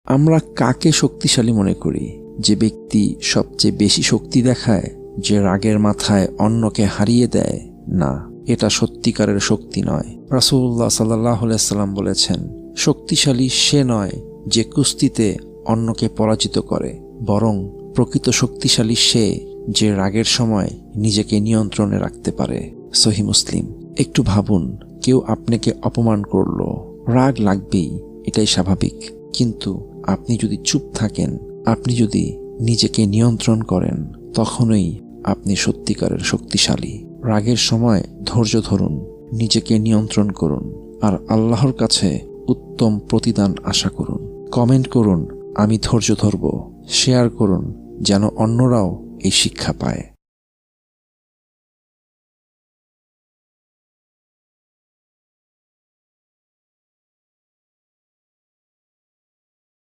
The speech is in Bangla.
আমরা কাকে শক্তিশালী মনে করি? যে ব্যক্তি সবচেয়ে বেশি শক্তি দেখায়, যে রাগের মাথায় অন্যকে হারিয়ে দেয়? না, এটা সত্যিকারের শক্তি নয়। রাসূলুল্লাহ সাল্লাল্লাহু আলাইহি সাল্লাম বলেছেন, শক্তিশালী সে নয় যে কুস্তিতে অন্যকে পরাজিত করে, বরং প্রকৃত শক্তিশালী সে যে রাগের সময় নিজেকে নিয়ন্ত্রণে রাখতে পারে। সহিহ মুসলিম। একটু ভাবুন, কেউ আপনাকে অপমান করলো, রাগ লাগবেই, এটাই স্বাভাবিক। কিন্তু আপনি যদি চুপ থাকেন, আপনি যদি নিজেকে নিয়ন্ত্রণ করেন, তখনই আপনি সত্যিকারের শক্তিশালী। রাগের সময় ধৈর্য ধরুন, নিজেকে নিয়ন্ত্রণ করুন, আর আল্লাহর কাছে উত্তম প্রতিদান আশা করুন। কমেন্ট করুন, আমি ধৈর্য ধরব। শেয়ার করুন, যেন অন্যরাও এই শিক্ষা পায়।